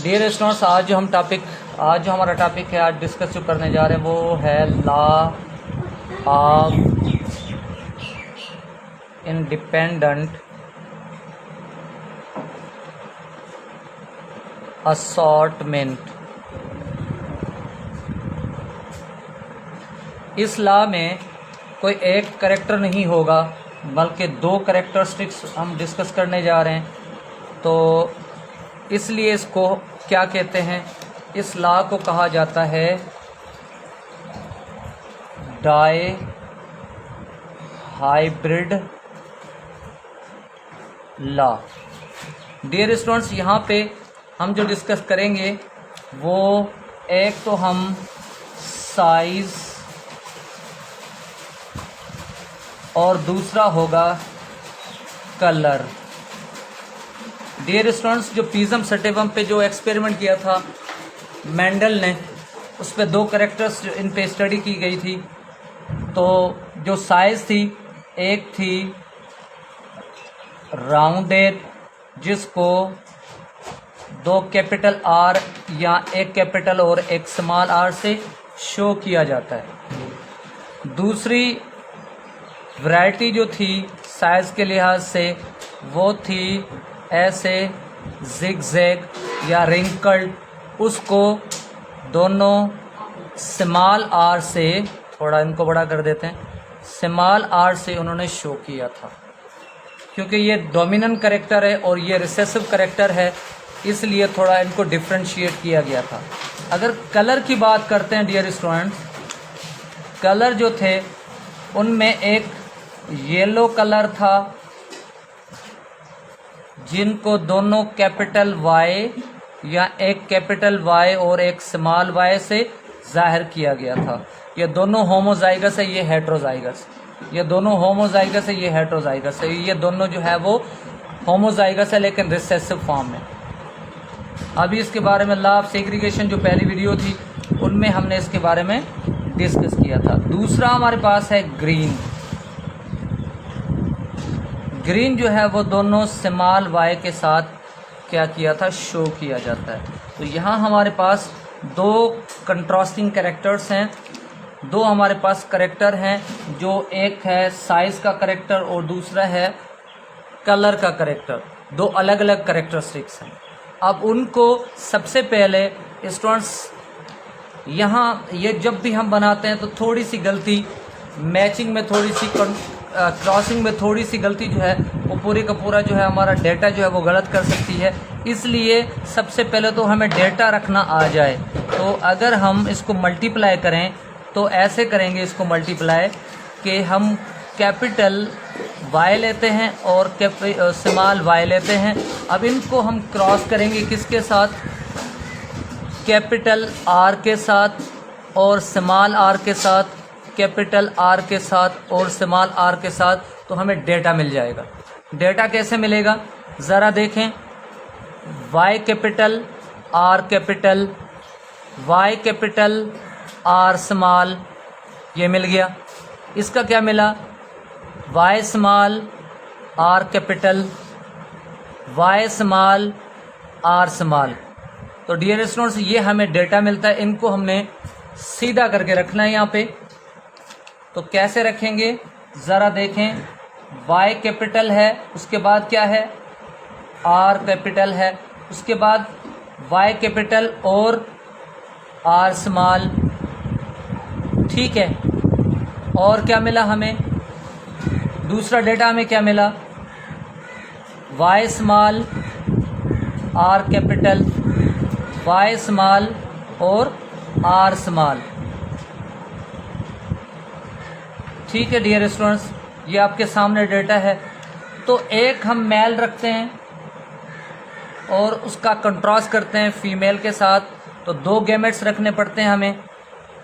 Dear students, आज जो हमारा टॉपिक है, आज डिस्कस जो करने जा रहे हैं वो है लॉ ऑफ इंडिपेंडेंट असॉर्टमेंट। इस लॉ में कोई एक करेक्टर नहीं होगा बल्कि दो करेक्टरिस्टिक्स हम डिस्कस करने जा रहे हैं। तो इसलिए इसको क्या कहते हैं, इस लॉ को कहा जाता है dihybrid law. Dear students, यहाँ पे हम जो डिस्कस करेंगे वो एक तो हम साइज और दूसरा होगा कलर। डियर स्टूडेंट्स, जो पिज़म सटेबम पे जो एक्सपेरिमेंट किया था मेंडल ने, उस पे दो करेक्टर्स इन पे स्टडी की गई थी। तो जो साइज़ थी, एक थी राउंडेड जिसको दो कैपिटल आर या एक कैपिटल और एक स्मॉल आर से शो किया जाता है। दूसरी वैरायटी जो थी साइज़ के लिहाज से वो थी ऐसे जिगजैग या रिंकल्ड, उसको दोनों स्मॉल आर से, थोड़ा इनको बड़ा कर देते हैं, स्मॉल आर से उन्होंने शो किया था। क्योंकि ये डोमिनेंट करेक्टर है और ये रिसेसिव करेक्टर है, इसलिए थोड़ा इनको डिफ्रेंशिएट किया गया था। अगर कलर की बात करते हैं डियर स्टूडेंट्स, कलर जो थे उनमें एक येलो कलर था जिनको दोनों कैपिटल वाई या एक कैपिटल वाई और एक स्मॉल वाई से जाहिर किया गया था। ये दोनों होमोजाइगस है, ये हेट्रोजाइगस। ये दोनों होमोजाइगस है, ये हेट्रोजाइगस है। ये दोनों जो है वो होमोजाइगस है लेकिन रिसेसिव फॉर्म में। अभी इसके बारे में लॉ ऑफ सेग्रीगेशन जो पहली वीडियो थी उनमें हमने इसके बारे में डिस्कस किया था। दूसरा हमारे पास है ग्रीन। ग्रीन जो है वो दोनों स्मॉल वाई के साथ क्या किया था, शो किया जाता है। तो यहाँ हमारे पास दो कंट्रास्टिंग कैरेक्टर्स हैं, दो हमारे पास करेक्टर हैं, जो एक है साइज का करेक्टर और दूसरा है कलर का करेक्टर। दो अलग अलग करेक्टरिस्टिक्स हैं। अब उनको सबसे पहले स्टूडेंट्स, यहाँ ये जब भी हम बनाते हैं तो थोड़ी सी गलती, मैचिंग में थोड़ी सी, क्रॉसिंग में थोड़ी सी गलती जो है वो पूरे का पूरा जो है हमारा डेटा जो है वो गलत कर सकती है। इसलिए सबसे पहले तो हमें डेटा रखना आ जाए। तो अगर हम इसको मल्टीप्लाई करें तो ऐसे करेंगे इसको मल्टीप्लाई कि हम कैपिटल वाई लेते हैं और स्मॉल वाई लेते हैं। अब इनको हम क्रॉस करेंगे किसके साथ, कैपिटल आर के साथ और स्मॉल आर के साथ, कैपिटल आर के साथ और स्मॉल आर के साथ, तो हमें डेटा मिल जाएगा। डेटा कैसे मिलेगा ज़रा देखें। Y capital R capital, Y capital R small, ये मिल गया। इसका क्या मिला, Y small R capital, Y small R small. तो डियर स्टूडेंट्स, ये हमें डेटा मिलता है। इनको हमने सीधा करके रखना है यहाँ पे। तो कैसे रखेंगे ज़रा देखें। वाई कैपिटल है, उसके बाद क्या है, आर कैपिटल है, उसके बाद वाई कैपिटल और आर स्मॉल। ठीक है, और क्या मिला हमें, दूसरा डेटा हमें क्या मिला, Y small R capital, Y small और आर स्मॉल। ठीक है डियर स्टूडेंट्स, ये आपके सामने डेटा है। तो एक हम मेल रखते हैं और उसका कंट्रास्ट करते हैं फीमेल के साथ, तो दो गैमेट्स रखने पड़ते हैं हमें।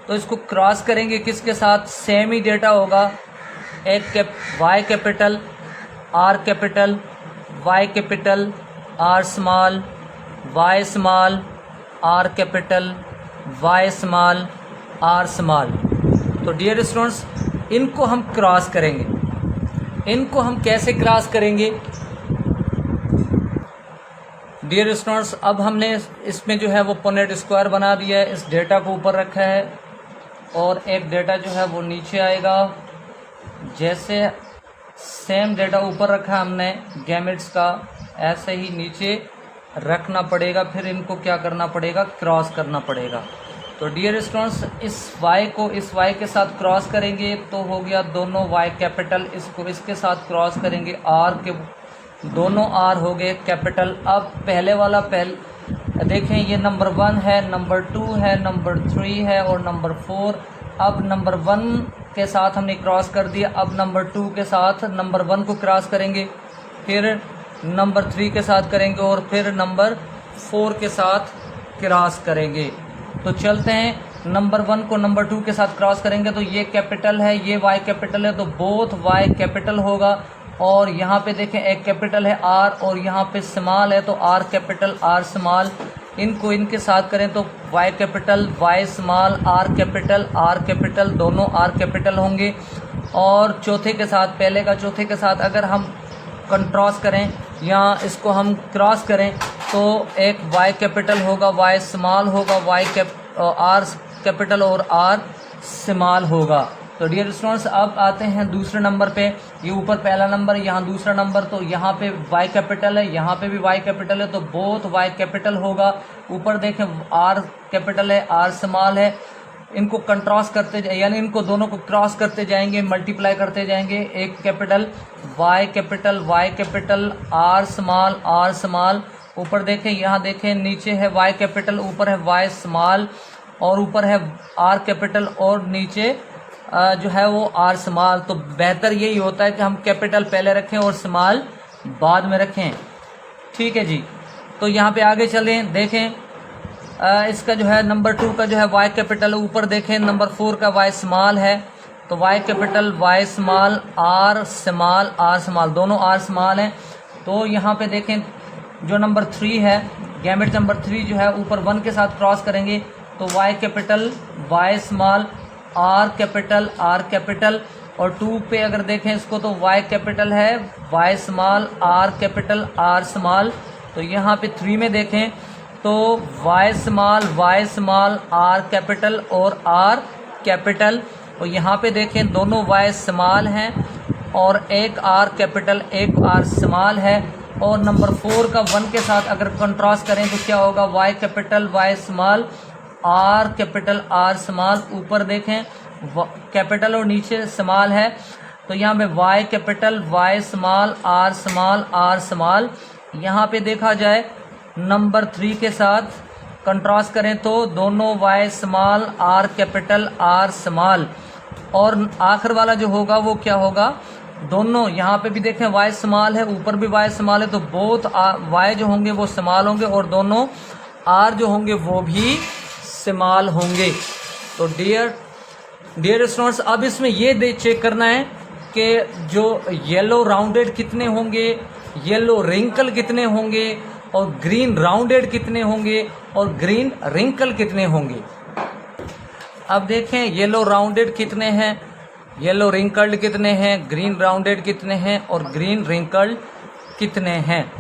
तो इसको क्रॉस करेंगे किसके साथ, सेम ही डेटा होगा। एक Y capital R capital, Y capital R small, Y small R capital, Y small R small. तो डियर स्टूडेंट्स, इनको हम क्रॉस करेंगे। इनको हम कैसे क्रॉस करेंगे, डियर स्टूडेंट्स, अब हमने इसमें जो है वो पुनेट स्क्वायर बना दिया है, इस डेटा को ऊपर रखा है और एक डेटा जो है वो नीचे आएगा। जैसे सेम डेटा ऊपर रखा हमने गैमेट्स का, ऐसे ही नीचे रखना पड़ेगा। फिर इनको क्या करना पड़ेगा, क्रॉस करना पड़ेगा। तो डियर स्टूडेंट्स, इस y को इस y के साथ क्रॉस करेंगे तो हो गया दोनों y कैपिटल, इसको इसके साथ क्रॉस करेंगे r के, दोनों r हो गए कैपिटल। अब पहले वाला देखें, ये नंबर 1 है, नंबर 2 है, नंबर 3 है और नंबर 4। अब नंबर 1 के साथ हमने क्रॉस कर दिया, अब नंबर 2 के साथ नंबर 1 को क्रॉस करेंगे, फिर नंबर 3 के साथ करेंगे और फिर नंबर 4 के साथ क्रॉस करेंगे। तो चलते हैं, नंबर 1 को नंबर 2 के साथ क्रॉस करेंगे तो ये कैपिटल है, ये y कैपिटल है, तो बोथ y कैपिटल होगा। और यहाँ पे देखें एक कैपिटल है r और यहाँ पे स्मॉल है, तो r कैपिटल r स्मॉल, इनको इनके साथ करें तो y capital y small, r capital दोनों r कैपिटल होंगे। और चौथे के साथ, पहले का चौथे के साथ अगर हम कंट्रास करें या इसको हम क्रॉस करें तो एक y कैपिटल होगा, y स्मॉल होगा, r कैपिटल और r स्मॉल होगा। तो डियर स्टूडेंट्स, अब आते हैं दूसरे नंबर पे। ये ऊपर पहला नंबर, यहाँ दूसरा नंबर, तो यहाँ पे y कैपिटल है, यहाँ पे भी y कैपिटल है, तो बोथ y कैपिटल होगा। ऊपर देखें r कैपिटल है, r स्मॉल है, इनको कंट्रास्ट करते यानी इनको दोनों को क्रॉस करते जाएंगे, मल्टीप्लाई करते जाएंगे। एक capital y capital r small, ऊपर देखें, यहाँ देखें नीचे है y कैपिटल, ऊपर है y स्मॉल और ऊपर है r कैपिटल और नीचे जो है वो r स्मॉल। तो बेहतर यही होता है कि हम कैपिटल पहले रखें और स्मॉल बाद में रखें। ठीक है जी। तो यहाँ पे आगे चलें, देखें इसका जो है नंबर 2 का जो है y कैपिटल, ऊपर देखें नंबर 4 का y स्मॉल है, तो y capital y small, r small, दोनों r स्मॉल हैं। तो यहाँ पे देखें जो नंबर 3 है, गैमेट नंबर 3 जो है ऊपर 1 के साथ क्रॉस करेंगे तो y capital y small, r capital और 2 पे अगर देखें इसको तो y कैपिटल है, y small, r capital r small. तो यहाँ पे 3 में देखें तो y स्मॉल, r कैपिटल और r कैपिटल। और यहाँ पे देखें दोनों y स्मॉल हैं और एक r कैपिटल एक r स्मॉल है। और नंबर 4 का 1 के साथ अगर कंट्रास्ट करें तो क्या होगा, y capital y small, r capital r small. ऊपर देखें कैपिटल और नीचे स्मॉल है, तो यहाँ पे y capital y small, r small. यहाँ पे देखा जाए नंबर 3 के साथ कंट्रास्ट करें तो दोनों y small, r capital r small. और आखिर वाला जो होगा वो क्या होगा, दोनों यहाँ पे भी देखें y स्मॉल है, ऊपर भी y स्मॉल है, तो बोथ y जो होंगे वो स्मॉल होंगे और दोनों r जो होंगे वो भी स्मॉल होंगे। तो डियर स्टूडेंट्स, अब इसमें ये चेक करना है कि जो येलो राउंडेड कितने होंगे, येलो रिंकल कितने होंगे और ग्रीन राउंडेड कितने होंगे और ग्रीन रिंकल कितने होंगे। अब देखें येलो राउंडेड कितने हैं, येलो रिंकल्ड कितने हैं, ग्रीन राउंडेड कितने हैं और ग्रीन रिंकल्ड कितने हैं।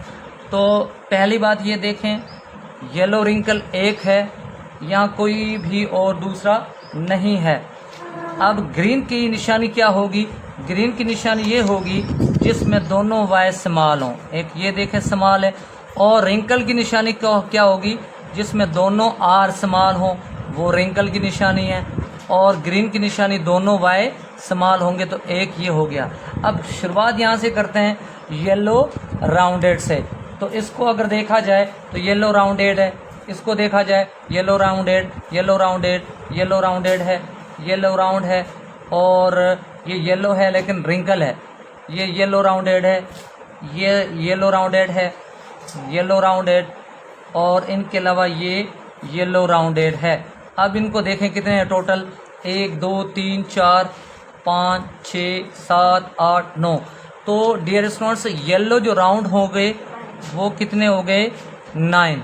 तो पहली बात ये देखें, येलो रिंकल 1 है, यहाँ कोई भी और दूसरा नहीं है। अब ग्रीन की निशानी क्या होगी, ग्रीन की निशानी ये होगी जिसमें दोनों y स्मॉल हों, एक ये देखें स्मॉल है। और रिंकल की निशानी क्या होगी, जिसमें दोनों r स्मॉल हों, वो रिंकल की निशानी है। और ग्रीन की निशानी दोनों y स्मॉल होंगे, तो एक ये हो गया। अब शुरुआत यहाँ से करते हैं येलो राउंडेड से। तो इसको अगर देखा जाए तो येलो राउंडेड है, इसको देखा जाए येलो राउंडेड है, येलो राउंड है और ये येलो है लेकिन रिंकल है, ये येलो राउंडेड है, ये येलो राउंडेड है, येलो राउंडेड और इनके अलावा ये येलो राउंडेड है। अब इनको देखें कितने हैं टोटल, 1 2 3 4 5 6 7 8 9। तो डियर स्टूडेंट्स, येलो जो राउंड हो गए वो कितने हो गए, 9।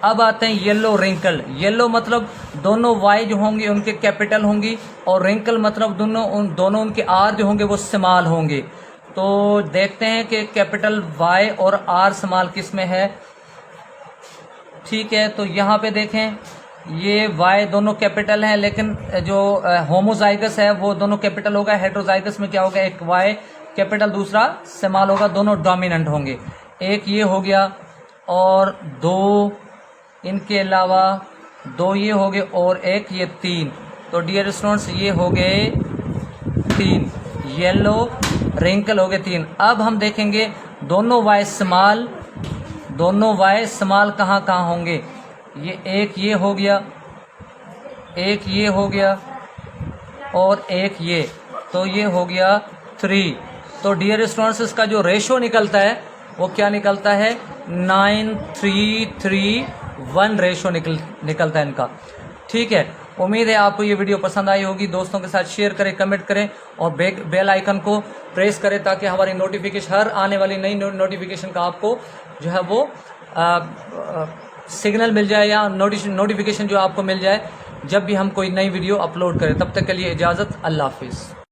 अब आते हैं येलो रिंकल। येलो मतलब दोनों y जो होंगे उनके कैपिटल होंगी और रिंकल मतलब दोनों उनके r जो होंगे वो स्मॉल होंगे। तो देखते हैं कि कैपिटल Y और R स्मॉल किस में है। ठीक है, तो यहाँ पे देखें ये y दोनों कैपिटल हैं, लेकिन जो होमोजाइगस है वो दोनों कैपिटल होगा। हेट्रोजाइगस में क्या होगा, एक y कैपिटल दूसरा स्मॉल होगा, दोनों डोमिनेंट होंगे। एक ये हो गया और दो इनके अलावा दो ये हो गए और एक ये तीन। तो डियर स्टूडेंट्स ये हो गए तीन, येलो रिंकल हो गए तीन। अब हम देखेंगे दोनों y स्मॉल, दोनों y स्मॉल कहाँ कहाँ होंगे। ये एक ये हो गया, एक ये हो गया और एक ये, तो ये हो गया 3। तो डियर स्टूडेंट्स इसका जो रेशो निकलता है वो क्या निकलता है, 9:3:3:1 रेशो निकलता है इनका। ठीक है, उम्मीद है आपको ये वीडियो पसंद आई होगी। दोस्तों के साथ शेयर करें, कमेंट करें और बेल आइकन को प्रेस करें ताकि हमारी नोटिफिकेशन, हर आने वाली नई नोटिफिकेशन का आपको जो है वो सिग्नल मिल जाए या नोटिफिकेशन जो आपको मिल जाए जब भी हम कोई नई वीडियो अपलोड करें। तब तक के लिए इजाज़त, अल्लाह हाफिज़।